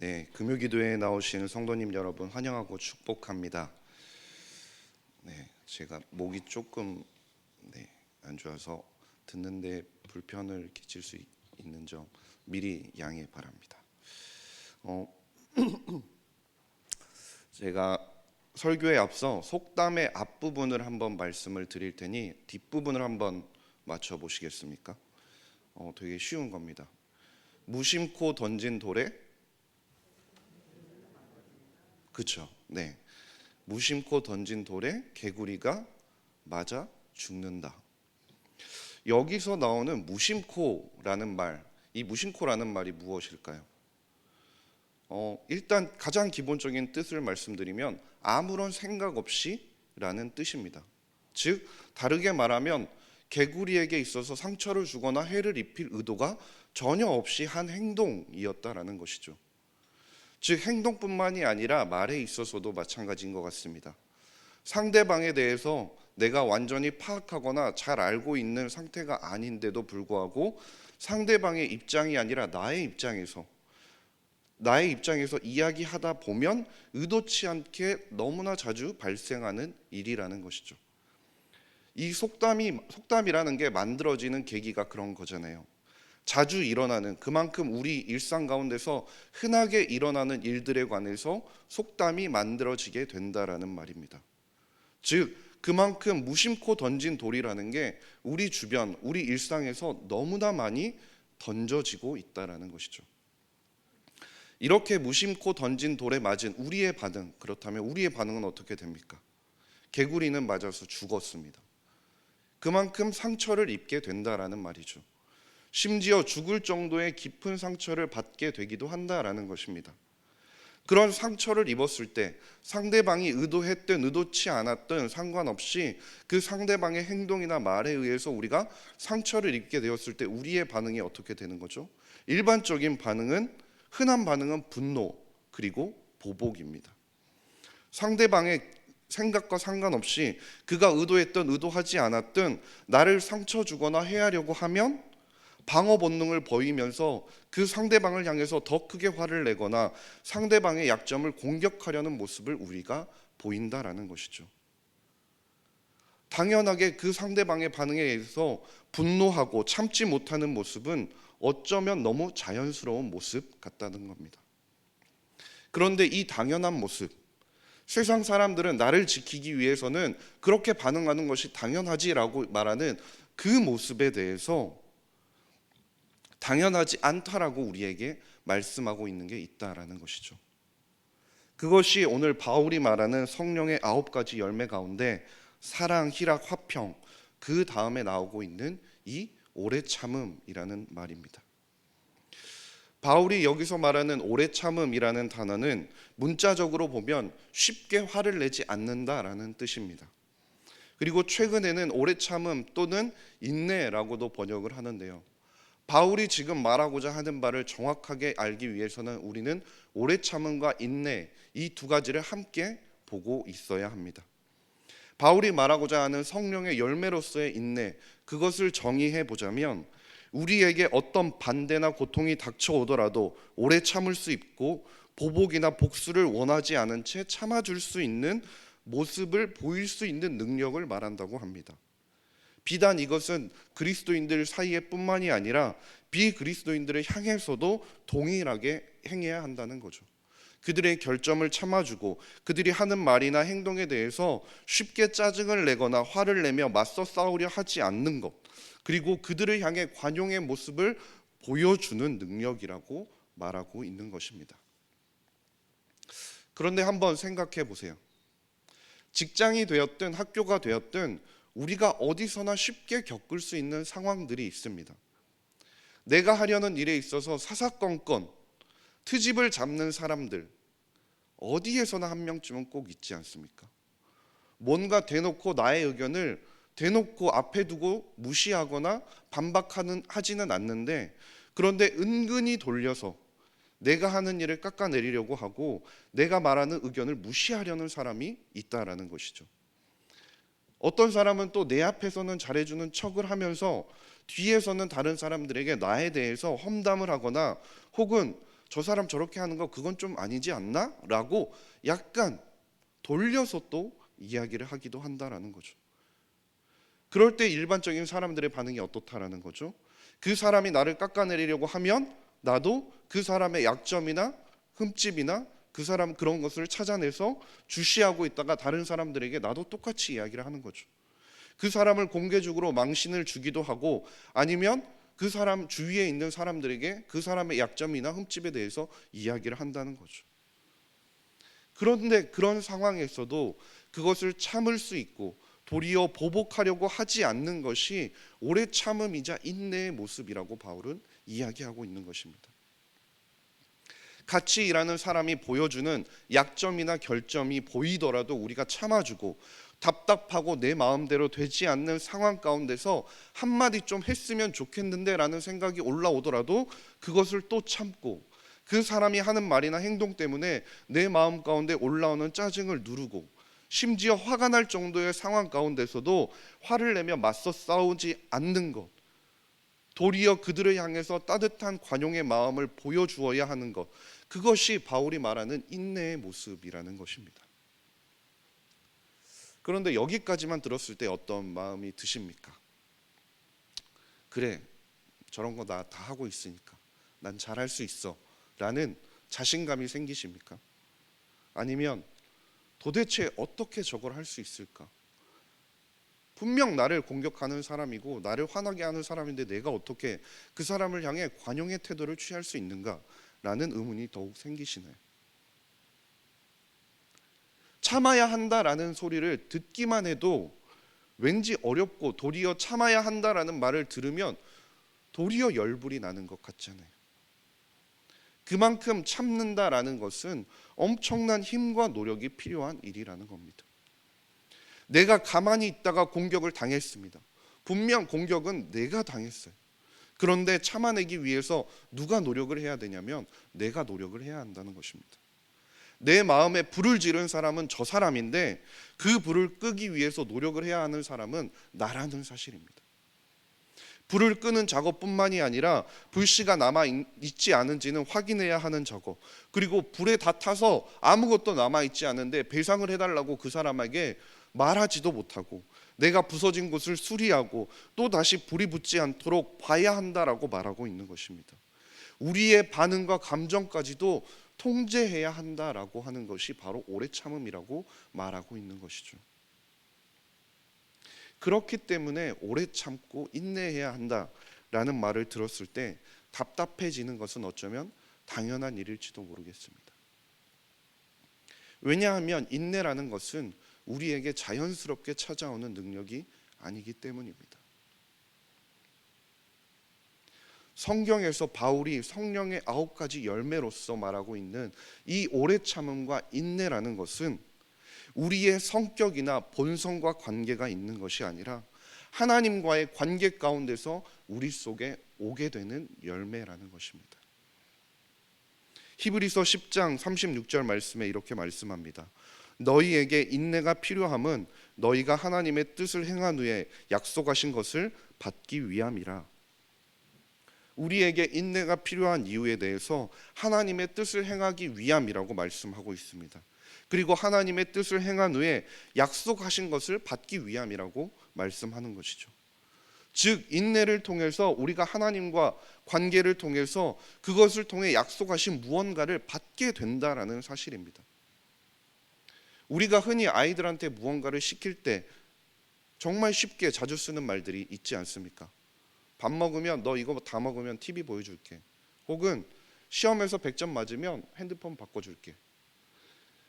네, 금요기도에 나오신 성도님 여러분 환영하고 축복합니다. 네, 제가 목이 조금 안 좋아서 듣는데 불편을 끼칠 수 있는 점 미리 양해 바랍니다. 제가 설교에 앞서 속담의 앞부분을 한번 말씀을 드릴 테니 뒷부분을 한번 맞춰 보시겠습니까? 되게 쉬운 겁니다. 무심코 던진 돌에 그쵸? 네. 무심코 던진 돌에 개구리가 맞아 죽는다. 여기서 나오는 무심코라는 말, 이 무심코라는 말이 무엇일까요? 일단 가장 기본적인 뜻을 말씀드리면 아무런 생각 없이라는 뜻입니다. 즉 다르게 말하면 개구리에게 있어서 상처를 주거나 해를 입힐 의도가 전혀 없이 한 행동이었다라는 것이죠. 즉 행동뿐만이 아니라 말에 있어서도 마찬가지인 것 같습니다. 상대방에 대해서 내가 완전히 파악하거나 잘 알고 있는 상태가 아닌데도 불구하고 상대방의 입장이 아니라 나의 입장에서 이야기하다 보면 의도치 않게 너무나 자주 발생하는 일이라는 것이죠. 이 속담이라는 게 만들어지는 계기가 그런 거잖아요. 자주 일어나는, 그만큼 우리 일상 가운데서 흔하게 일어나는 일들에 관해서 속담이 만들어지게 된다라는 말입니다. 즉 그만큼 무심코 던진 돌이라는 게 우리 주변, 우리 일상에서 너무나 많이 던져지고 있다라는 것이죠. 이렇게 무심코 던진 돌에 맞은 우리의 반응, 그렇다면 우리의 반응은 어떻게 됩니까? 개구리는 맞아서 죽었습니다. 그만큼 상처를 입게 된다라는 말이죠. 심지어 죽을 정도의 깊은 상처를 받게 되기도 한다라는 것입니다. 그런 상처를 입었을 때 상대방이 의도했든 의도치 않았든 상관없이 그 상대방의 행동이나 말에 의해서 우리가 상처를 입게 되었을 때 우리의 반응이 어떻게 되는 거죠? 일반적인 반응은, 흔한 반응은 분노 그리고 보복입니다. 상대방의 생각과 상관없이 그가 의도했든 의도하지 않았든 나를 상처 주거나 해하려고 하면 방어 본능을 보이면서 그 상대방을 향해서 더 크게 화를 내거나 상대방의 약점을 공격하려는 모습을 우리가 보인다라는 것이죠. 당연하게 그 상대방의 반응에 의해서 분노하고 참지 못하는 모습은 어쩌면 너무 자연스러운 모습 같다는 겁니다. 그런데 이 당연한 모습, 세상 사람들은 나를 지키기 위해서는 그렇게 반응하는 것이 당연하지라고 말하는 그 모습에 대해서 당연하지 않다라고 우리에게 말씀하고 있는 게 있다라는 것이죠. 그것이 오늘 바울이 말하는 성령의 9가지 열매 가운데 사랑, 희락, 화평, 그 다음에 나오고 있는 이 오래 참음이라는 말입니다. 바울이 여기서 말하는 오래 참음이라는 단어는 문자적으로 보면 쉽게 화를 내지 않는다라는 뜻입니다. 그리고 최근에는 오래 참음 또는 인내라고도 번역을 하는데요. 바울이 지금 말하고자 하는 바를 정확하게 알기 위해서는 우리는 오래 참음과 인내, 이 두 가지를 함께 보고 있어야 합니다. 바울이 말하고자 하는 성령의 열매로서의 인내, 그것을 정의해 보자면 우리에게 어떤 반대나 고통이 닥쳐오더라도 오래 참을 수 있고 보복이나 복수를 원하지 않은 채 참아줄 수 있는 모습을 보일 수 있는 능력을 말한다고 합니다. 비단 이것은 그리스도인들 사이에 뿐만이 아니라 비그리스도인들을 향해서도 동일하게 행해야 한다는 거죠. 그들의 결점을 참아주고 그들이 하는 말이나 행동에 대해서 쉽게 짜증을 내거나 화를 내며 맞서 싸우려 하지 않는 것, 그리고 그들을 향해 관용의 모습을 보여주는 능력이라고 말하고 있는 것입니다. 그런데 한번 생각해 보세요. 직장이 되었든 학교가 되었든 우리가 어디서나 쉽게 겪을 수 있는 상황들이 있습니다. 내가 하려는 일에 있어서 사사건건 트집을 잡는 사람들 어디에서나 한 명쯤은 꼭 있지 않습니까? 뭔가 대놓고 나의 의견을 대놓고 앞에 두고 무시하거나 하지는 않는데, 그런데 은근히 돌려서 내가 하는 일을 깎아내리려고 하고 내가 말하는 의견을 무시하려는 사람이 있다라는 것이죠. 어떤 사람은 또 내 앞에서는 잘해주는 척을 하면서 뒤에서는 다른 사람들에게 나에 대해서 험담을 하거나 혹은 저 사람 저렇게 하는 거 그건 좀 아니지 않나? 라고 약간 돌려서 또 이야기를 하기도 한다라는 거죠. 그럴 때 일반적인 사람들의 반응이 어떻다라는 거죠. 그 사람이 나를 깎아내리려고 하면 나도 그 사람의 약점이나 흠집이나 그 사람 그런 것을 찾아내서 주시하고 있다가 다른 사람들에게 나도 똑같이 이야기를 하는 거죠. 그 사람을 공개적으로 망신을 주기도 하고 아니면 그 사람 주위에 있는 사람들에게 그 사람의 약점이나 흠집에 대해서 이야기를 한다는 거죠. 그런데 그런 상황에서도 그것을 참을 수 있고 도리어 보복하려고 하지 않는 것이 오래 참음이자 인내의 모습이라고 바울은 이야기하고 있는 것입니다. 같이 일하는 사람이 보여주는 약점이나 결점이 보이더라도 우리가 참아주고 답답하고 내 마음대로 되지 않는 상황 가운데서 한마디 좀 했으면 좋겠는데 라는 생각이 올라오더라도 그것을 또 참고 그 사람이 하는 말이나 행동 때문에 내 마음 가운데 올라오는 짜증을 누르고 심지어 화가 날 정도의 상황 가운데서도 화를 내며 맞서 싸우지 않는 것, 도리어 그들을 향해서 따뜻한 관용의 마음을 보여주어야 하는 것, 그것이 바울이 말하는 인내의 모습이라는 것입니다. 그런데 여기까지만 들었을 때 어떤 마음이 드십니까? 그래, 저런 거 나 다 하고 있으니까 난 잘할 수 있어 라는 자신감이 생기십니까? 아니면 도대체 어떻게 저걸 할 수 있을까? 분명 나를 공격하는 사람이고 나를 화나게 하는 사람인데 내가 어떻게 그 사람을 향해 관용의 태도를 취할 수 있는가? 라는 의문이 더욱 생기시나요? 참아야 한다라는 소리를 듣기만 해도 왠지 어렵고 도리어 참아야 한다라는 말을 들으면 도리어 열불이 나는 것 같잖아요. 그만큼 참는다라는 것은 엄청난 힘과 노력이 필요한 일이라는 겁니다. 내가 가만히 있다가 공격을 당했습니다. 분명 공격은 내가 당했어요. 그런데 참아내기 위해서 누가 노력을 해야 되냐면 내가 노력을 해야 한다는 것입니다. 내 마음에 불을 지른 사람은 저 사람인데 그 불을 끄기 위해서 노력을 해야 하는 사람은 나라는 사실입니다. 불을 끄는 작업뿐만이 아니라 불씨가 남아 있지 않은지는 확인해야 하는 작업, 그리고 불에 다 타서 아무것도 남아 있지 않은데 배상을 해달라고 그 사람에게 말하지도 못하고 내가 부서진 곳을 수리하고 또 다시 불이 붙지 않도록 봐야 한다라고 말하고 있는 것입니다. 우리의 반응과 감정까지도 통제해야 한다라고 하는 것이 바로 오래 참음이라고 말하고 있는 것이죠. 그렇기 때문에 오래 참고 인내해야 한다라는 말을 들었을 때 답답해지는 것은 어쩌면 당연한 일일지도 모르겠습니다. 왜냐하면 인내라는 것은 우리에게 자연스럽게 찾아오는 능력이 아니기 때문입니다. 성경에서 바울이 성령의 9가지 열매로서 말하고 있는 이 오래 참음과 인내라는 것은 우리의 성격이나 본성과 관계가 있는 것이 아니라 하나님과의 관계 가운데서 우리 속에 오게 되는 열매라는 것입니다. 히브리서 10장 36절 말씀에 이렇게 말씀합니다. 너희에게 인내가 필요함은 너희가 하나님의 뜻을 행한 후에 약속하신 것을 받기 위함이라. 우리에게 인내가 필요한 이유에 대해서 하나님의 뜻을 행하기 위함이라고 말씀하고 있습니다. 그리고 하나님의 뜻을 행한 후에 약속하신 것을 받기 위함이라고 말씀하는 것이죠. 즉 인내를 통해서 우리가 하나님과 관계를 통해서 그것을 통해 약속하신 무언가를 받게 된다라는 사실입니다. 우리가 흔히 아이들한테 무언가를 시킬 때 정말 쉽게 자주 쓰는 말들이 있지 않습니까? 밥 먹으면 너 이거 다 먹으면 TV 보여줄게. 혹은 시험에서 100점 맞으면 핸드폰 바꿔줄게.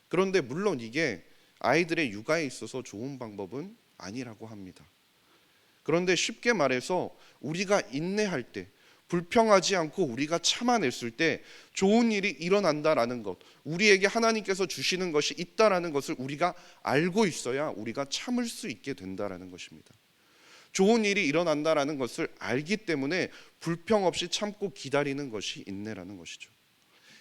그런데 물론 이게 아이들의 육아에 있어서 좋은 방법은 아니라고 합니다. 그런데 쉽게 말해서 우리가 인내할 때, 불평하지 않고 우리가 참아냈을 때 좋은 일이 일어난다라는 것, 우리에게 하나님께서 주시는 것이 있다라는 것을 우리가 알고 있어야 우리가 참을 수 있게 된다라는 것입니다. 좋은 일이 일어난다라는 것을 알기 때문에 불평 없이 참고 기다리는 것이 인내라는 것이죠.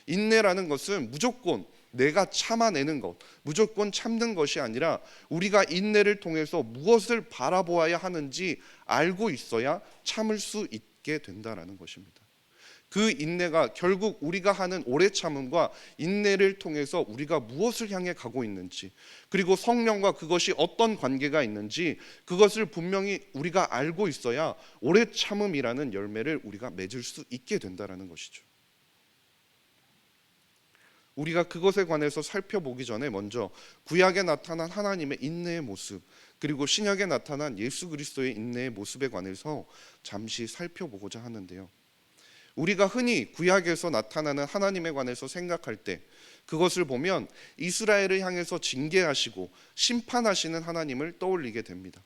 인내라는 것은 무조건 내가 참아내는 것, 무조건 참는 것이 아니라 우리가 인내를 통해서 무엇을 바라보아야 하는지 알고 있어야 참을 수 있게 된다라는 것입니다. 그 인내가 결국 우리가 하는 오래 참음과 인내를 통해서 우리가 무엇을 향해 가고 있는지, 그리고 성령과 그것이 어떤 관계가 있는지 그것을 분명히 우리가 알고 있어야 오래 참음이라는 열매를 우리가 맺을 수 있게 된다는 것이죠. 우리가 그것에 관해서 살펴보기 전에 먼저 구약에 나타난 하나님의 인내의 모습, 그리고 신약에 나타난 예수 그리스도의 인내의 모습에 관해서 잠시 살펴보고자 하는데요. 우리가 흔히 구약에서 나타나는 하나님에 관해서 생각할 때 그것을 보면 이스라엘을 향해서 징계하시고 심판하시는 하나님을 떠올리게 됩니다.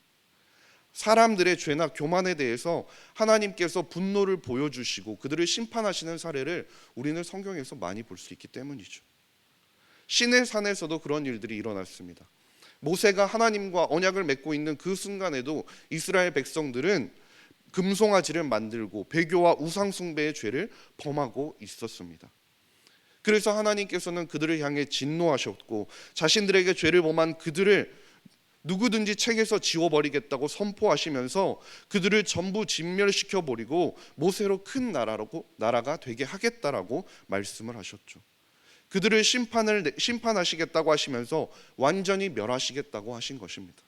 사람들의 죄나 교만에 대해서 하나님께서 분노를 보여주시고 그들을 심판하시는 사례를 우리는 성경에서 많이 볼 수 있기 때문이죠. 시내 산에서도 그런 일들이 일어났습니다. 모세가 하나님과 언약을 맺고 있는 그 순간에도 이스라엘 백성들은 금송아지를 만들고 배교와 우상 숭배의 죄를 범하고 있었습니다. 그래서 하나님께서는 그들을 향해 진노하셨고 자신들에게 죄를 범한 그들을 누구든지 책에서 지워버리겠다고 선포하시면서 그들을 전부 진멸시켜버리고 모세로 큰 나라가 되게 하겠다라고 말씀을 하셨죠. 그들을 심판하시겠다고 하시면서 완전히 멸하시겠다고 하신 것입니다.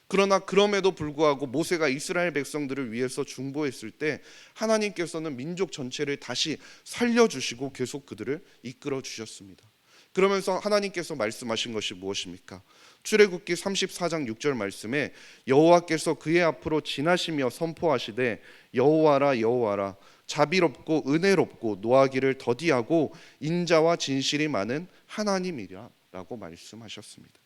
그러나 그럼에도 불구하고 모세가 이스라엘 백성들을 위해서 중보했을 때 하나님께서는 민족 전체를 다시 살려주시고 계속 그들을 이끌어 주셨습니다. 그러면서 하나님께서 말씀하신 것이 무엇입니까? 출애굽기 34장 6절 말씀에 여호와께서 그의 앞으로 지나시며 선포하시되 여호와라 여호와라 자비롭고 은혜롭고 노하기를 더디하고 인자와 진실이 많은 하나님이라 라고 말씀하셨습니다.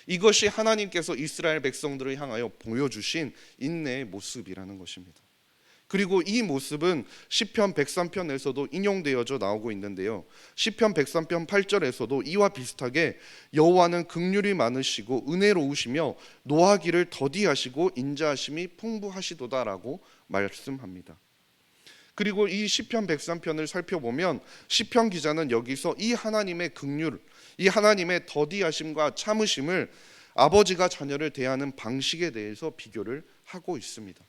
이것이 하나님께서 이스라엘 백성들을 향하여 보여주신 인내의 모습이라는 것입니다. 그리고 이 모습은 시편 103편에서도 인용되어져 나오고 있는데요. 시편 103편 8절에서도 이와 비슷하게 여호와는 긍휼이 많으시고 은혜로우시며 노하기를 더디하시고 인자하심이 풍부하시도다라고 말씀합니다. 그리고 이 시편 103편을 살펴보면 시편 기자는 여기서 이 하나님의 긍휼, 이 하나님의 더디하심과 참으심을 아버지가 자녀를 대하는 방식에 대해서 비교를 하고 있습니다.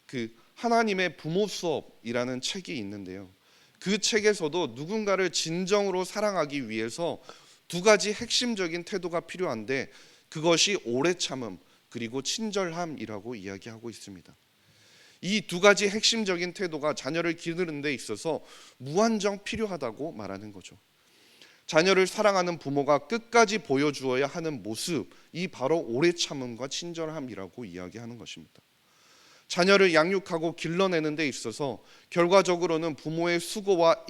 그 하나님의 부모 수업이라는 책이 있는데요. 그 책에서도 누군가를 진정으로 사랑하기 위해서 두 가지 핵심적인 태도가 필요한데 그것이 오래 참음 그리고 친절함이라고 이야기하고 있습니다. 이 두 가지 핵심적인 태도가 자녀를 기르는 데 있어서 무한정 필요하다고 말하는 거죠. 자녀를 사랑하는 부모가 끝까지 보여주어야 하는 모습이 바로 오래 참음과 친절함이라고 이야기하는 것입니다. 자녀를 양육하고 길러내는 데 있어서 결과적으로는 부모의 수고와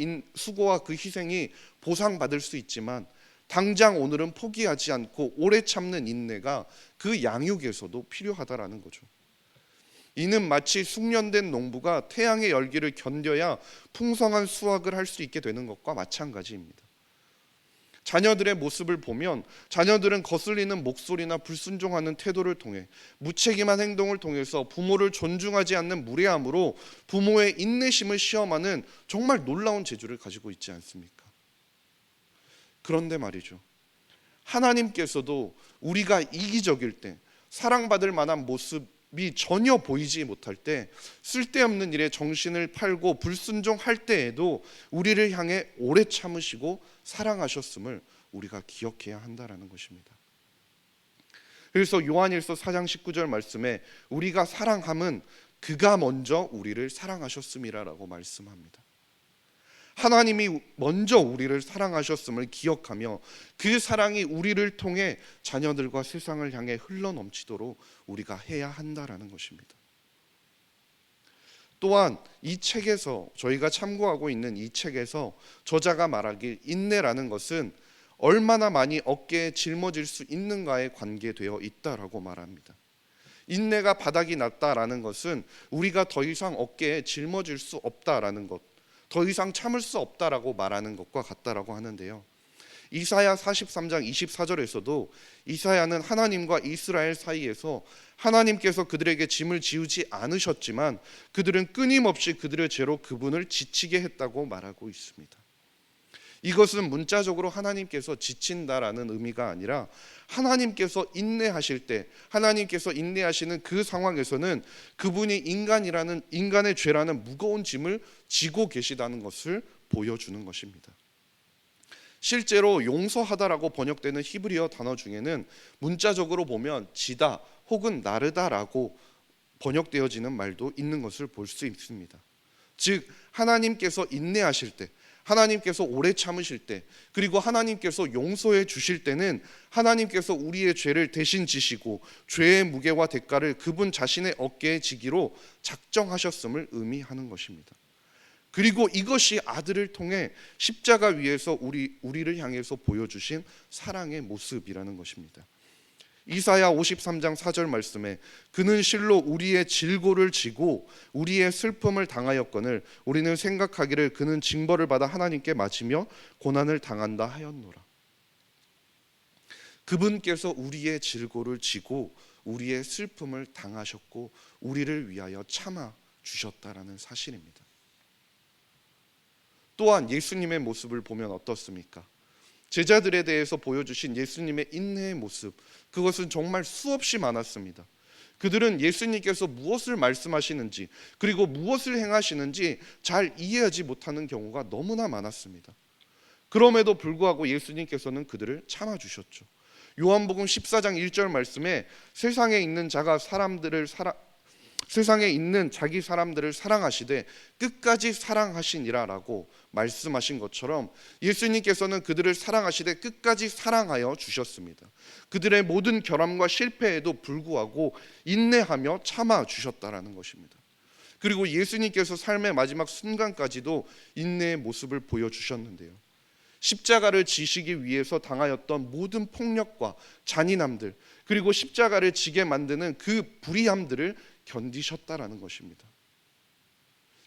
그 희생이 보상받을 수 있지만 당장 오늘은 포기하지 않고 오래 참는 인내가 그 양육에서도 필요하다라는 거죠. 이는 마치 숙련된 농부가 태양의 열기를 견뎌야 풍성한 수확을 할 수 있게 되는 것과 마찬가지입니다. 자녀들의 모습을 보면 자녀들은 거슬리는 목소리나 불순종하는 태도를 통해 무책임한 행동을 통해서 부모를 존중하지 않는 무례함으로 부모의 인내심을 시험하는 정말 놀라운 재주를 가지고 있지 않습니까? 그런데 말이죠, 하나님께서도 우리가 이기적일 때, 사랑받을 만한 모습이 전혀 보이지 못할 때, 쓸데없는 일에 정신을 팔고 불순종할 때에도 우리를 향해 오래 참으시고 사랑하셨음을 우리가 기억해야 한다는 것입니다. 그래서 요한일서 4장 19절 말씀에 우리가 사랑함은 그가 먼저 우리를 사랑하셨음이라고 말씀합니다. 하나님이 먼저 우리를 사랑하셨음을 기억하며 그 사랑이 우리를 통해 자녀들과 세상을 향해 흘러넘치도록 우리가 해야 한다는 것입니다. 또한 이 책에서, 저희가 참고하고 있는 이 책에서 저자가 말하길 인내라는 것은 얼마나 많이 어깨에 짊어질 수 있는가에 관계되어 있다라고 말합니다. 인내가 바닥이 났다라는 것은 우리가 더 이상 어깨에 짊어질 수 없다라는 것, 더 이상 참을 수 없다라고 말하는 것과 같다라고 하는데요. 이사야 43장 24절에서도 이사야는 하나님과 이스라엘 사이에서 하나님께서 그들에게 짐을 지우지 않으셨지만 그들은 끊임없이 그들의 죄로 그분을 지치게 했다고 말하고 있습니다. 이것은 문자적으로 하나님께서 지친다라는 의미가 아니라 하나님께서 인내하실 때, 하나님께서 인내하시는 그 상황에서는 그분이 인간의 죄라는 무거운 짐을 지고 계시다는 것을 보여주는 것입니다. 실제로 용서하다라고 번역되는 히브리어 단어 중에는 문자적으로 보면 지다 혹은 나르다라고 번역되어지는 말도 있는 것을 볼 수 있습니다. 즉 하나님께서 인내하실 때, 하나님께서 오래 참으실 때, 그리고 하나님께서 용서해 주실 때는 하나님께서 우리의 죄를 대신 지시고 죄의 무게와 대가를 그분 자신의 어깨에 지기로 작정하셨음을 의미하는 것입니다. 그리고 이것이 아들을 통해 십자가 위에서 우리를 향해서 보여주신 사랑의 모습이라는 것입니다. 이사야 53장 4절 말씀에 그는 실로 우리의 질고를 지고 우리의 슬픔을 당하였거늘 우리는 생각하기를 그는 징벌을 받아 하나님께 맞으며 고난을 당한다 하였노라. 그분께서 우리의 질고를 지고 우리의 슬픔을 당하셨고 우리를 위하여 참아 주셨다라는 사실입니다. 또한 예수님의 모습을 보면 어떻습니까? 제자들에 대해서 보여주신 예수님의 인내의 모습, 그것은 정말 수없이 많았습니다. 그들은 예수님께서 무엇을 말씀하시는지 그리고 무엇을 행하시는지 잘 이해하지 못하는 경우가 너무나 많았습니다. 그럼에도 불구하고 예수님께서는 그들을 참아주셨죠. 요한복음 14장 1절 말씀에 세상에 있는 자기 사람들을 사랑하시되 끝까지 사랑하시니라라고 말씀하신 것처럼 예수님께서는 그들을 사랑하시되 끝까지 사랑하여 주셨습니다. 그들의 모든 결함과 실패에도 불구하고 인내하며 참아 주셨다라는 것입니다. 그리고 예수님께서 삶의 마지막 순간까지도 인내의 모습을 보여주셨는데요, 십자가를 지시기 위해서 당하였던 모든 폭력과 잔인함들, 그리고 십자가를 지게 만드는 그 불의함들을 견디셨다라는 것입니다.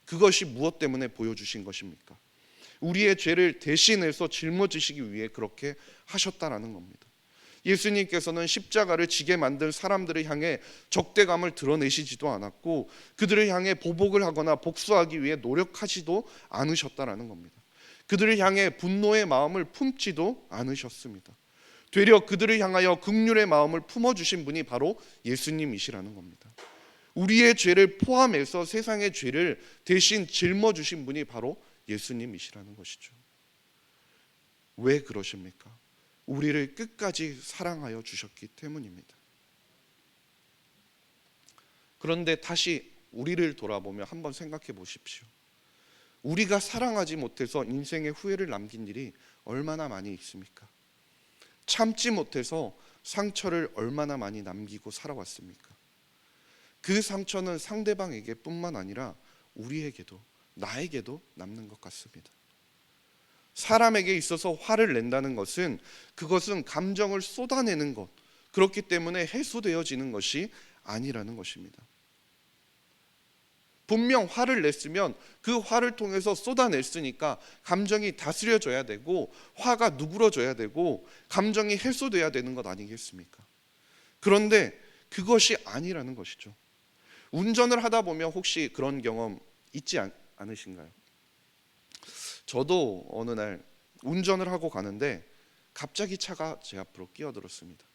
그것이 무엇 때문에 보여주신 것입니까? 우리의 죄를 대신해서 짊어지시기 위해 그렇게 하셨다라는 겁니다. 예수님께서는 십자가를 지게 만든 사람들을 향해 적대감을 드러내시지도 않았고 그들을 향해 보복을 하거나 복수하기 위해 노력하지도 않으셨다라는 겁니다. 그들을 향해 분노의 마음을 품지도 않으셨습니다. 되려 그들을 향하여 긍휼의 마음을 품어주신 분이 바로 예수님이시라는 겁니다. 우리의 죄를 포함해서 세상의 죄를 대신 짊어주신 분이 바로 예수님이시라는 것이죠. 왜 그러십니까? 우리를 끝까지 사랑하여 주셨기 때문입니다. 그런데 다시 우리를 돌아보며 한번 생각해 보십시오. 우리가 사랑하지 못해서 인생의 후회를 남긴 일이 얼마나 많이 있습니까? 참지 못해서 상처를 얼마나 많이 남기고 살아왔습니까? 그 상처는 상대방에게 뿐만 아니라 우리에게도, 나에게도 남는 것 같습니다. 사람에게 있어서 화를 낸다는 것은 그것은 감정을 쏟아내는 것, 그렇기 때문에 해소되어지는 것이 아니라는 것입니다. 분명 화를 냈으면 그 화를 통해서 쏟아냈으니까 감정이 다스려져야 되고 화가 누그러져야 되고 감정이 해소돼야 되는 것 아니겠습니까? 그런데 그것이 아니라는 것이죠. 운전을 하다 보면 혹시 그런 경험 있지 않으신가요? 저도 어느 날 운전을 하고 가는데 갑자기 차가 제 앞으로 끼어들었습니다.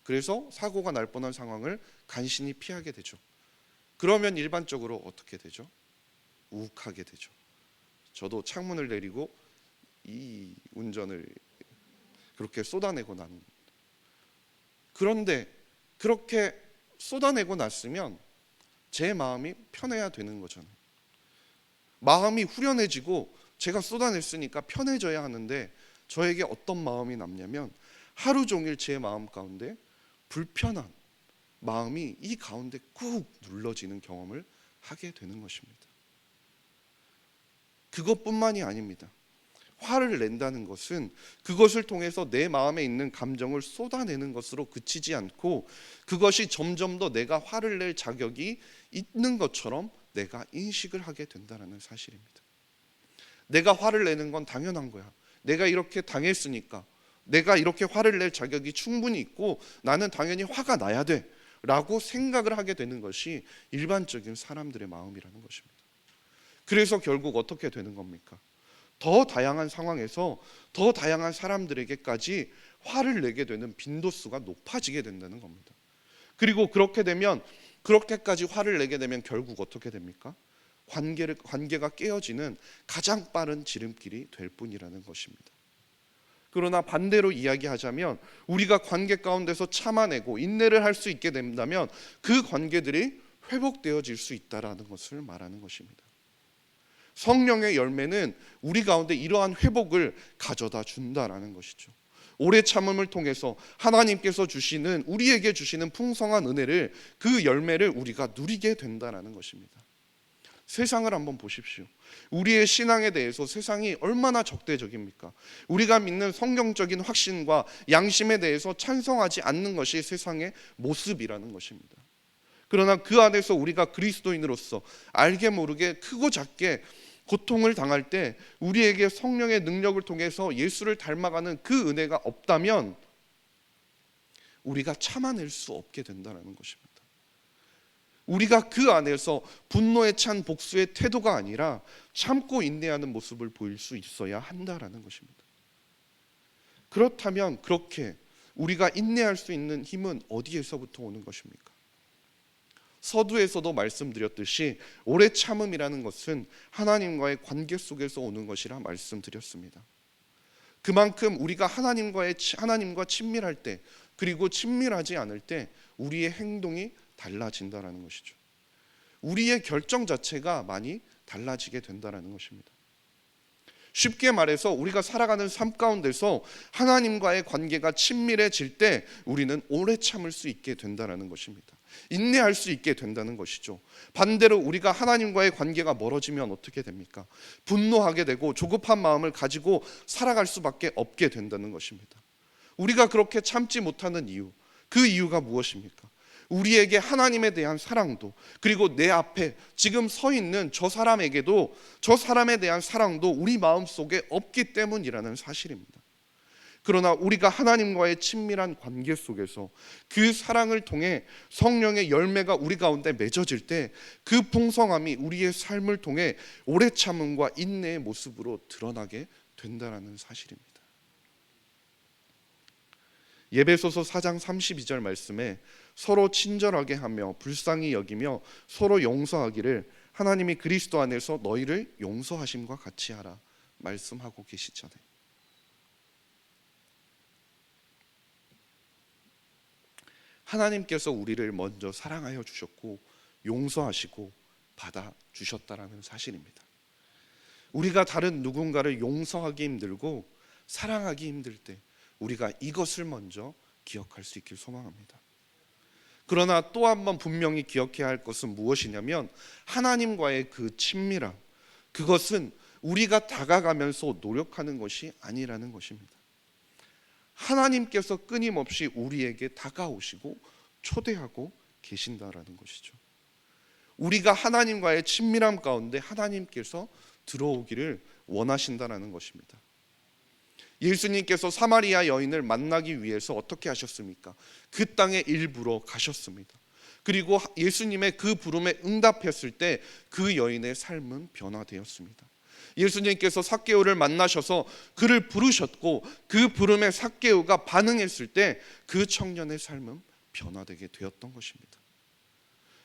그래서 사고가 날 뻔한 상황을 간신히 피하게 되죠. 그러면 일반적으로 어떻게 되죠? 욱하게 되죠. 저도 창문을 내리고 이 운전을 그렇게 쏟아내고 나는. 그런데 그렇게 쏟아내고 났으면 제 마음이 편해야 되는 거잖아요. 마음이 후련해지고 제가 쏟아냈으니까 편해져야 하는데 저에게 어떤 마음이 남냐면 하루 종일 제 마음 가운데 불편한 마음이 이 가운데 꾹 눌러지는 경험을 하게 되는 것입니다. 그것뿐만이 아닙니다. 화를 낸다는 것은 그것을 통해서 내 마음에 있는 감정을 쏟아내는 것으로 그치지 않고 그것이 점점 더 내가 화를 낼 자격이 있는 것처럼 내가 인식을 하게 된다는 사실입니다. 내가 화를 내는 건 당연한 거야. 내가 이렇게 당했으니까, 내가 이렇게 화를 낼 자격이 충분히 있고 나는 당연히 화가 나야 돼 라고 생각을 하게 되는 것이 일반적인 사람들의 마음이라는 것입니다. 그래서 결국 어떻게 되는 겁니까? 더 다양한 상황에서 더 다양한 사람들에게까지 화를 내게 되는 빈도수가 높아지게 된다는 겁니다. 그리고 그렇게까지 화를 내게 되면 결국 어떻게 됩니까? 관계가 깨어지는 가장 빠른 지름길이 될 뿐이라는 것입니다. 그러나 반대로 이야기하자면 우리가 관계 가운데서 참아내고 인내를 할 수 있게 된다면 그 관계들이 회복되어질 수 있다라는 것을 말하는 것입니다. 성령의 열매는 우리 가운데 이러한 회복을 가져다 준다라는 것이죠. 오래 참음을 통해서 하나님께서 우리에게 주시는 풍성한 은혜를, 그 열매를 우리가 누리게 된다라는 것입니다. 세상을 한번 보십시오. 우리의 신앙에 대해서 세상이 얼마나 적대적입니까? 우리가 믿는 성경적인 확신과 양심에 대해서 찬성하지 않는 것이 세상의 모습이라는 것입니다. 그러나 그 안에서 우리가 그리스도인으로서 알게 모르게 크고 작게 고통을 당할 때 우리에게 성령의 능력을 통해서 예수를 닮아가는 그 은혜가 없다면 우리가 참아낼 수 없게 된다는 것입니다. 우리가 그 안에서 분노에 찬 복수의 태도가 아니라 참고 인내하는 모습을 보일 수 있어야 한다라는 것입니다. 그렇다면 그렇게 우리가 인내할 수 있는 힘은 어디에서부터 오는 것입니까? 서두에서도 말씀드렸듯이 오래 참음이라는 것은 하나님과의 관계 속에서 오는 것이라 말씀드렸습니다. 그만큼 우리가 하나님과 친밀할 때, 그리고 친밀하지 않을 때 우리의 행동이 달라진다라는 것이죠. 우리의 결정 자체가 많이 달라지게 된다라는 것입니다. 쉽게 말해서 우리가 살아가는 삶 가운데서 하나님과의 관계가 친밀해질 때 우리는 오래 참을 수 있게 된다라는 것입니다. 인내할 수 있게 된다는 것이죠. 반대로 우리가 하나님과의 관계가 멀어지면 어떻게 됩니까? 분노하게 되고 조급한 마음을 가지고 살아갈 수밖에 없게 된다는 것입니다. 우리가 그렇게 참지 못하는 이유, 그 이유가 무엇입니까? 우리에게 하나님에 대한 사랑도, 그리고 내 앞에 지금 서 있는 저 사람에게도 저 사람에 대한 사랑도 우리 마음속에 없기 때문이라는 사실입니다. 그러나 우리가 하나님과의 친밀한 관계 속에서 그 사랑을 통해 성령의 열매가 우리 가운데 맺어질 때 그 풍성함이 우리의 삶을 통해 오래 참음과 인내의 모습으로 드러나게 된다는 사실입니다. 예배소서 4장 32절 말씀에 서로 친절하게 하며 불쌍히 여기며 서로 용서하기를 하나님이 그리스도 안에서 너희를 용서하심과 같이 하라 말씀하고 계시잖아요. 하나님께서 우리를 먼저 사랑하여 주셨고 용서하시고 받아 주셨다라는 사실입니다. 우리가 다른 누군가를 용서하기 힘들고 사랑하기 힘들 때 우리가 이것을 먼저 기억할 수 있길 소망합니다. 그러나 또 한 번 분명히 기억해야 할 것은 무엇이냐면 하나님과의 그 친밀함, 그것은 우리가 다가가면서 노력하는 것이 아니라는 것입니다. 하나님께서 끊임없이 우리에게 다가오시고 초대하고 계신다라는 것이죠. 우리가 하나님과의 친밀함 가운데 하나님께서 들어오기를 원하신다라는 것입니다. 예수님께서 사마리아 여인을 만나기 위해서 어떻게 하셨습니까? 그 땅에 일부러 가셨습니다. 그리고 예수님의 그 부름에 응답했을 때 그 여인의 삶은 변화되었습니다. 예수님께서 삭개오를 만나셔서 그를 부르셨고 그 부름에 삭개오가 반응했을 때 그 청년의 삶은 변화되게 되었던 것입니다.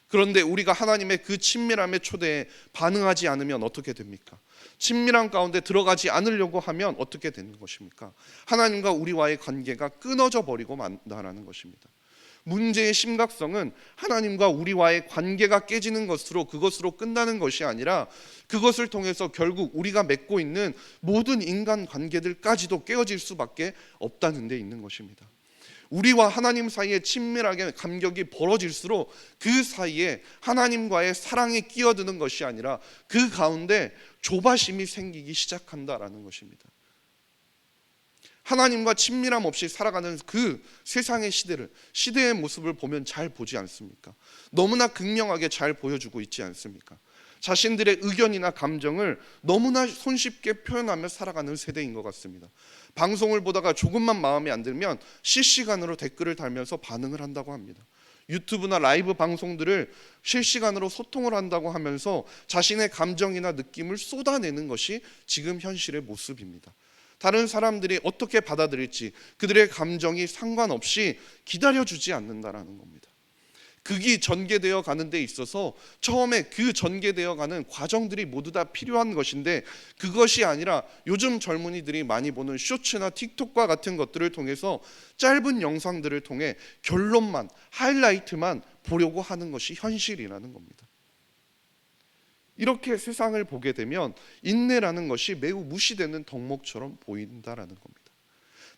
그런데 우리가 하나님의 그 친밀함의 초대에 반응하지 않으면 어떻게 됩니까? 친밀함 가운데 들어가지 않으려고 하면 어떻게 되는 것입니까? 하나님과 우리와의 관계가 끊어져 버리고 만다라는 것입니다. 문제의 심각성은 하나님과 우리와의 관계가 깨지는 그것으로 끝나는 것이 아니라 그것을 통해서 결국 우리가 맺고 있는 모든 인간 관계들까지도 깨어질 수밖에 없다는 데 있는 것입니다. 우리와 하나님 사이에 친밀하게 간격이 벌어질수록 그 사이에 하나님과의 사랑이 끼어드는 것이 아니라 그 가운데 조바심이 생기기 시작한다라는 것입니다. 하나님과 친밀함 없이 살아가는 그 세상의 시대의 모습을 보면 잘 보지 않습니까? 너무나 극명하게 잘 보여주고 있지 않습니까? 자신들의 의견이나 감정을 너무나 손쉽게 표현하며 살아가는 세대인 것 같습니다. 방송을 보다가 조금만 마음에 안 들면 실시간으로 댓글을 달면서 반응을 한다고 합니다. 유튜브나 라이브 방송들을 실시간으로 소통을 한다고 하면서 자신의 감정이나 느낌을 쏟아내는 것이 지금 현실의 모습입니다. 다른 사람들이 어떻게 받아들일지 그들의 감정이 상관없이 기다려주지 않는다라는 겁니다. 극이 전개되어 가는 데 있어서 처음에 그 전개되어 가는 과정들이 모두 다 필요한 것인데, 그것이 아니라 요즘 젊은이들이 많이 보는 쇼츠나 틱톡과 같은 것들을 통해서 짧은 영상들을 통해 결론만, 하이라이트만 보려고 하는 것이 현실이라는 겁니다. 이렇게 세상을 보게 되면 인내라는 것이 매우 무시되는 덕목처럼 보인다라는 겁니다.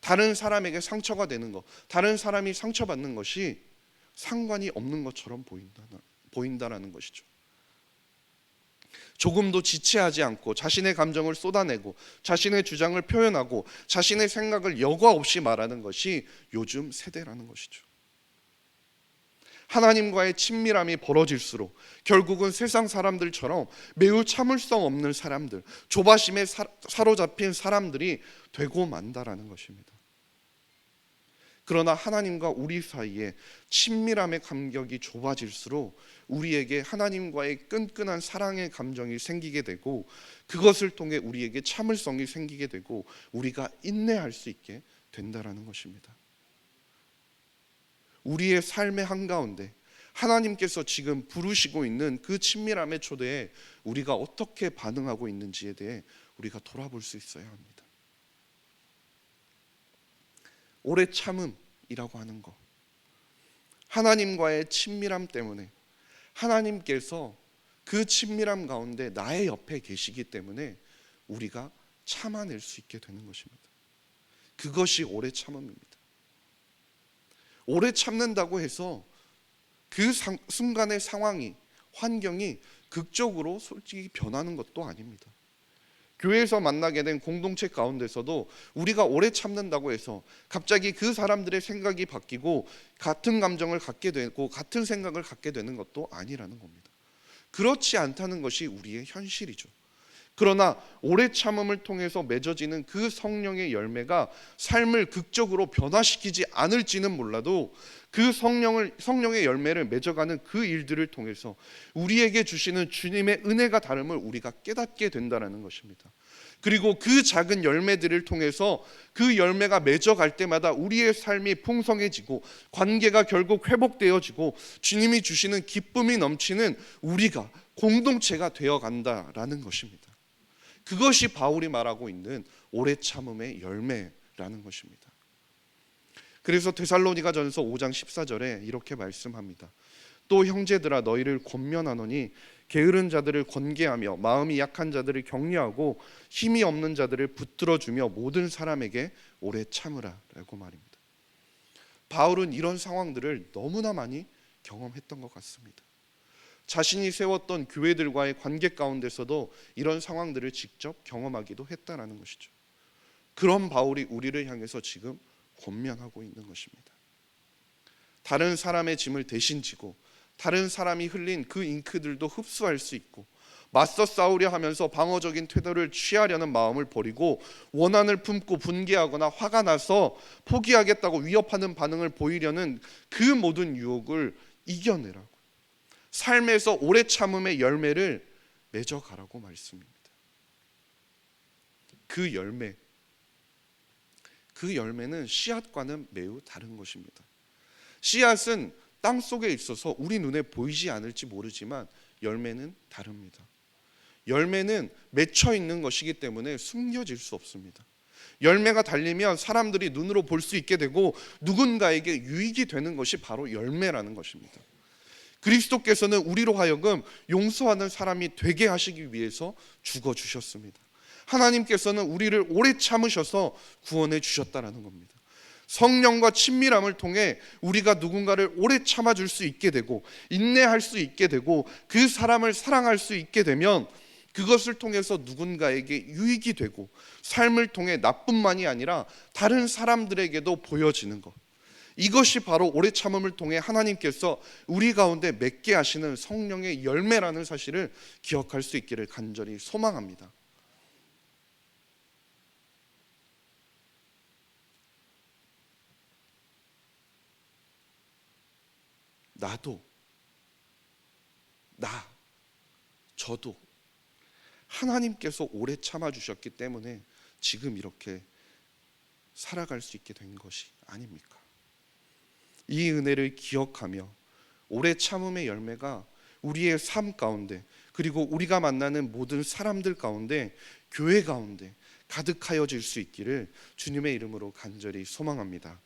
다른 사람에게 상처가 되는 것, 다른 사람이 상처받는 것이 상관이 없는 것처럼 보인다라는 것이죠. 조금도 지체하지 않고 자신의 감정을 쏟아내고 자신의 주장을 표현하고 자신의 생각을 여과 없이 말하는 것이 요즘 세대라는 것이죠. 하나님과의 친밀함이 벌어질수록 결국은 세상 사람들처럼 매우 참을성 없는 사람들, 조바심에 사로잡힌 사람들이 되고 만다라는 것입니다. 그러나 하나님과 우리 사이에 친밀함의 간격이 좁아질수록 우리에게 하나님과의 끈끈한 사랑의 감정이 생기게 되고, 그것을 통해 우리에게 참을성이 생기게 되고 우리가 인내할 수 있게 된다라는 것입니다. 우리의 삶의 한가운데 하나님께서 지금 부르시고 있는 그 친밀함의 초대에 우리가 어떻게 반응하고 있는지에 대해 우리가 돌아볼 수 있어야 합니다. 오래 참음이라고 하는 것, 하나님과의 친밀함 때문에 하나님께서 그 친밀함 가운데 나의 옆에 계시기 때문에 우리가 참아낼 수 있게 되는 것입니다. 그것이 오래 참음입니다. 오래 참는다고 해서 그 순간의 상황이, 환경이 극적으로 솔직히 변하는 것도 아닙니다. 교회에서 만나게 된 공동체 가운데서도 우리가 오래 참는다고 해서 갑자기 그 사람들의 생각이 바뀌고 같은 감정을 갖게 되고 같은 생각을 갖게 되는 것도 아니라는 겁니다. 그렇지 않다는 것이 우리의 현실이죠. 그러나 오래 참음을 통해서 맺어지는 그 성령의 열매가 삶을 극적으로 변화시키지 않을지는 몰라도 그 성령의 열매를 맺어가는 그 일들을 통해서 우리에게 주시는 주님의 은혜가 다름을 우리가 깨닫게 된다는 것입니다. 그리고 그 작은 열매들을 통해서 그 열매가 맺어갈 때마다 우리의 삶이 풍성해지고 관계가 결국 회복되어지고 주님이 주시는 기쁨이 넘치는 우리가 공동체가 되어간다라는 것입니다. 그것이 바울이 말하고 있는 오래 참음의 열매라는 것입니다. 그래서 데살로니가전서 5장 14절에 이렇게 말씀합니다. 또 형제들아, 너희를 권면하노니 게으른 자들을 권계하며 마음이 약한 자들을 격려하고 힘이 없는 자들을 붙들어주며 모든 사람에게 오래 참으라 라고 말입니다. 바울은 이런 상황들을 너무나 많이 경험했던 것 같습니다. 자신이 세웠던 교회들과의 관계 가운데서도 이런 상황들을 직접 경험하기도 했다라는 것이죠. 그런 바울이 우리를 향해서 지금 권면하고 있는 것입니다. 다른 사람의 짐을 대신 지고 다른 사람이 흘린 그 잉크들도 흡수할 수 있고 맞서 싸우려 하면서 방어적인 태도를 취하려는 마음을 버리고 원한을 품고 분개하거나 화가 나서 포기하겠다고 위협하는 반응을 보이려는 그 모든 유혹을 이겨내라고, 삶에서 오래 참음의 열매를 맺어가라고 말씀입니다. 그 열매는 씨앗과는 매우 다른 것입니다. 씨앗은 땅 속에 있어서 우리 눈에 보이지 않을지 모르지만 열매는 다릅니다. 열매는 맺혀 있는 것이기 때문에 숨겨질 수 없습니다. 열매가 달리면 사람들이 눈으로 볼 수 있게 되고 누군가에게 유익이 되는 것이 바로 열매라는 것입니다. 그리스도께서는 우리로 하여금 용서하는 사람이 되게 하시기 위해서 죽어주셨습니다. 하나님께서는 우리를 오래 참으셔서 구원해 주셨다라는 겁니다. 성령과 친밀함을 통해 우리가 누군가를 오래 참아줄 수 있게 되고 인내할 수 있게 되고 그 사람을 사랑할 수 있게 되면 그것을 통해서 누군가에게 유익이 되고 삶을 통해 나뿐만이 아니라 다른 사람들에게도 보여지는 것, 이것이 바로 오래 참음을 통해 하나님께서 우리 가운데 맺게 하시는 성령의 열매라는 사실을 기억할 수 있기를 간절히 소망합니다. 나도, 저도 하나님께서 오래 참아주셨기 때문에 지금 이렇게 살아갈 수 있게 된 것이 아닙니까? 이 은혜를 기억하며 오래 참음의 열매가 우리의 삶 가운데, 그리고 우리가 만나는 모든 사람들 가운데, 교회 가운데 가득하여질 수 있기를 주님의 이름으로 간절히 소망합니다.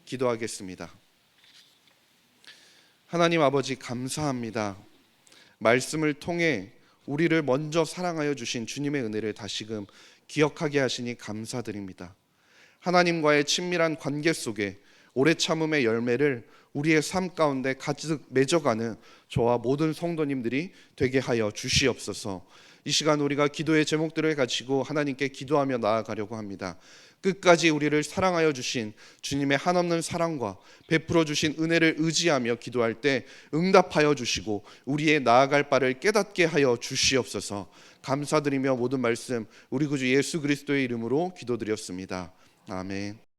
기도하겠습니다. 하나님 아버지, 감사합니다. 말씀을 통해 우리를 먼저 사랑하여 주신 주님의 은혜를 다시금 기억하게 하시니 감사드립니다. 하나님과의 친밀한 관계 속에 오래 참음의 열매를 우리의 삶 가운데 가득 맺어가는 저와 모든 성도님들이 되게 하여 주시옵소서. 이 시간 우리가 기도의 제목들을 가지고 하나님께 기도하며 나아가려고 합니다. 끝까지 우리를 사랑하여 주신 주님의 한없는 사랑과 베풀어 주신 은혜를 의지하며 기도할 때 응답하여 주시고 우리의 나아갈 바를 깨닫게 하여 주시옵소서. 감사드리며 모든 말씀 우리 구주 예수 그리스도의 이름으로 기도드렸습니다. 아멘.